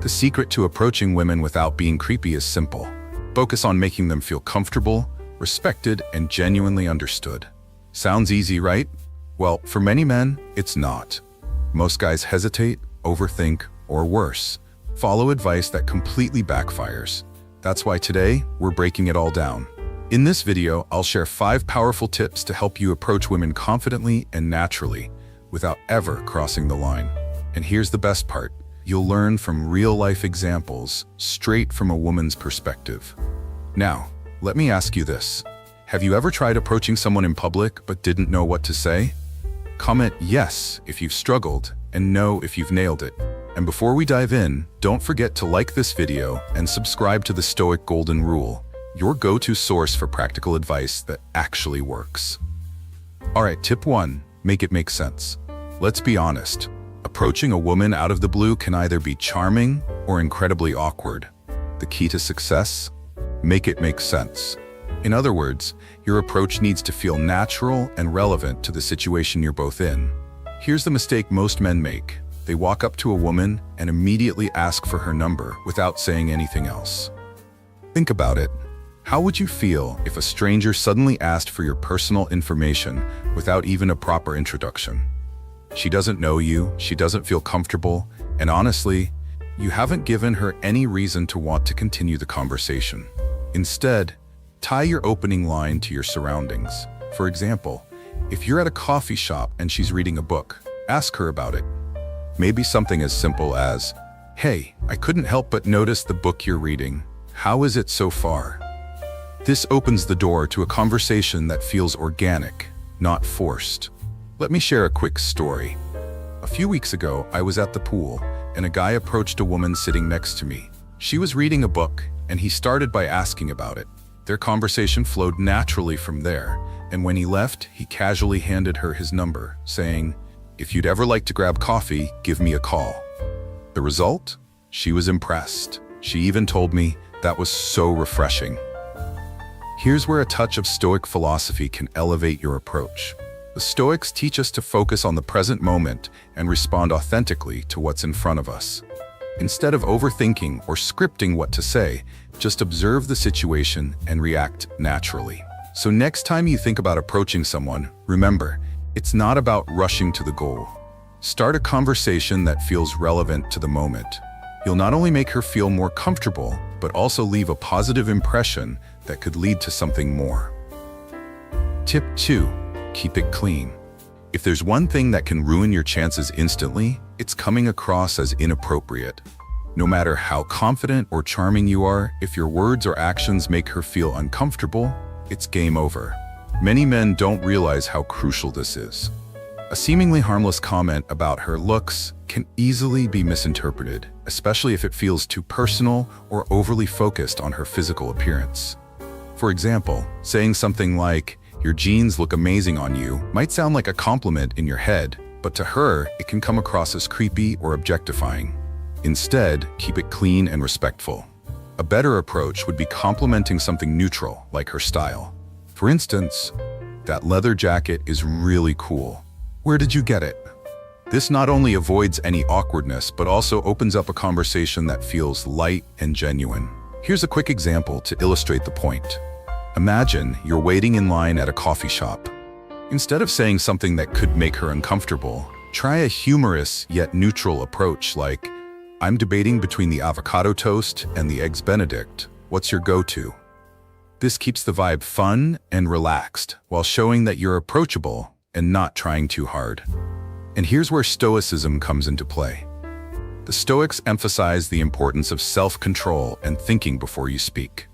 The secret to approaching women without being creepy is simple. Focus on making them feel comfortable, respected, and genuinely understood. Sounds easy, right? Well, for many men, it's not. Most guys hesitate, overthink, or worse, follow advice that completely backfires. That's why today, we're breaking it all down. In this video, I'll share 5 powerful tips to help you approach women confidently and naturally, without ever crossing the line. And here's the best part. You'll learn from real-life examples, straight from a woman's perspective. Now, let me ask you this. Have you ever tried approaching someone in public but didn't know what to say? Comment yes if you've struggled, and no if you've nailed it. And before we dive in, don't forget to like this video and subscribe to the Stoic Golden Rule, your go-to source for practical advice that actually works. Alright, tip 1, make it make sense. Let's be honest. Approaching a woman out of the blue can either be charming or incredibly awkward. The key to success? Make it make sense. In other words, your approach needs to feel natural and relevant to the situation you're both in. Here's the mistake most men make. They walk up to a woman and immediately ask for her number without saying anything else. Think about it. How would you feel if a stranger suddenly asked for your personal information without even a proper introduction? She doesn't know you, she doesn't feel comfortable, and honestly, you haven't given her any reason to want to continue the conversation. Instead, tie your opening line to your surroundings. For example, if you're at a coffee shop and she's reading a book, ask her about it. Maybe something as simple as, "Hey, I couldn't help but notice the book you're reading. How is it so far?" This opens the door to a conversation that feels organic, not forced. Let me share a quick story. A few weeks ago, I was at the pool, and a guy approached a woman sitting next to me. She was reading a book, and he started by asking about it. Their conversation flowed naturally from there, and when he left, he casually handed her his number, saying, "If you'd ever like to grab coffee, give me a call." The result? She was impressed. She even told me that was so refreshing. Here's where a touch of Stoic philosophy can elevate your approach. The Stoics teach us to focus on the present moment and respond authentically to what's in front of us. Instead of overthinking or scripting what to say, just observe the situation and react naturally. So next time you think about approaching someone, remember, it's not about rushing to the goal. Start a conversation that feels relevant to the moment. You'll not only make her feel more comfortable, but also leave a positive impression that could lead to something more. Tip 2. Keep it clean. If there's one thing that can ruin your chances instantly, it's coming across as inappropriate. No matter how confident or charming you are, if your words or actions make her feel uncomfortable, it's game over. Many men don't realize how crucial this is. A seemingly harmless comment about her looks can easily be misinterpreted, especially if it feels too personal or overly focused on her physical appearance. For example, saying something like, "Your jeans look amazing on you," might sound like a compliment in your head, but to her, it can come across as creepy or objectifying. Instead, keep it clean and respectful. A better approach would be complimenting something neutral, like her style. For instance, "That leather jacket is really cool. Where did you get it?" This not only avoids any awkwardness, but also opens up a conversation that feels light and genuine. Here's a quick example to illustrate the point. Imagine you're waiting in line at a coffee shop. Instead of saying something that could make her uncomfortable, try a humorous yet neutral approach like, "I'm debating between the avocado toast and the eggs Benedict. What's your go-to?" This keeps the vibe fun and relaxed while showing that you're approachable and not trying too hard. And here's where Stoicism comes into play. The Stoics emphasize the importance of self-control and thinking before you speak.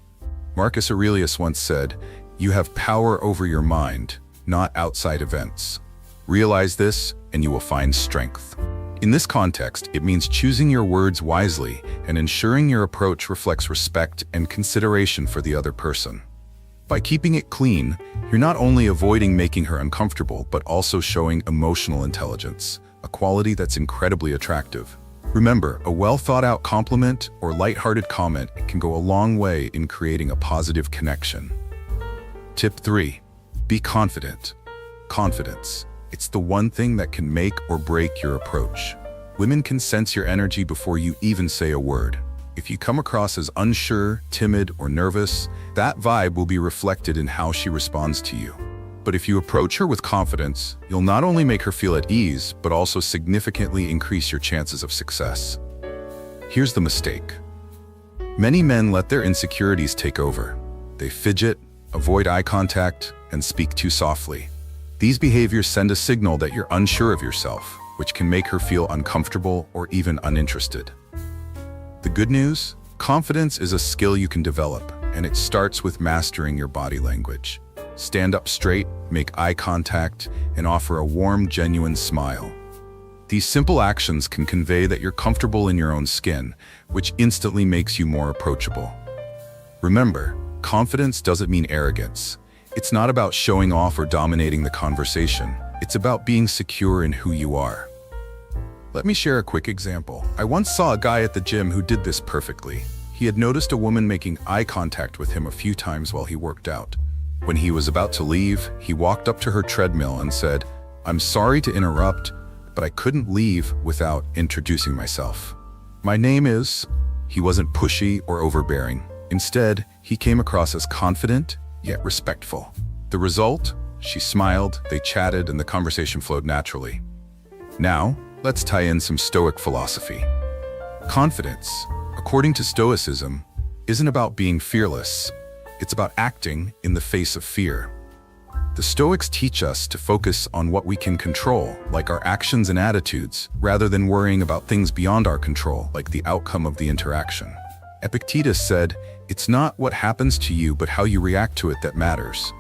Marcus Aurelius once said, "You have power over your mind, not outside events. Realize this, and you will find strength." In this context, it means choosing your words wisely and ensuring your approach reflects respect and consideration for the other person. By keeping it clean, you're not only avoiding making her uncomfortable, but also showing emotional intelligence, a quality that's incredibly attractive. Remember, a well-thought-out compliment or lighthearted comment can go a long way in creating a positive connection. Tip 3. Be confident. Confidence. It's the one thing that can make or break your approach. Women can sense your energy before you even say a word. If you come across as unsure, timid, or nervous, that vibe will be reflected in how she responds to you. But if you approach her with confidence, you'll not only make her feel at ease, but also significantly increase your chances of success. Here's the mistake. Many men let their insecurities take over. They fidget, avoid eye contact, and speak too softly. These behaviors send a signal that you're unsure of yourself, which can make her feel uncomfortable or even uninterested. The good news? Confidence is a skill you can develop, and it starts with mastering your body language. Stand up straight, make eye contact, and offer a warm, genuine smile. These simple actions can convey that you're comfortable in your own skin, which instantly makes you more approachable. Remember, confidence doesn't mean arrogance. It's not about showing off or dominating the conversation. It's about being secure in who you are. Let me share a quick example. I once saw a guy at the gym who did this perfectly. He had noticed a woman making eye contact with him a few times while he worked out. When he was about to leave, he walked up to her treadmill and said, "I'm sorry to interrupt, but I couldn't leave without introducing myself. My name is..." He wasn't pushy or overbearing. Instead, he came across as confident, yet respectful. The result? She smiled, they chatted, and the conversation flowed naturally. Now, let's tie in some Stoic philosophy. Confidence, according to Stoicism, isn't about being fearless. It's about acting in the face of fear. The Stoics teach us to focus on what we can control, like our actions and attitudes, rather than worrying about things beyond our control, like the outcome of the interaction. Epictetus said, "It's not what happens to you, but how you react to it that matters."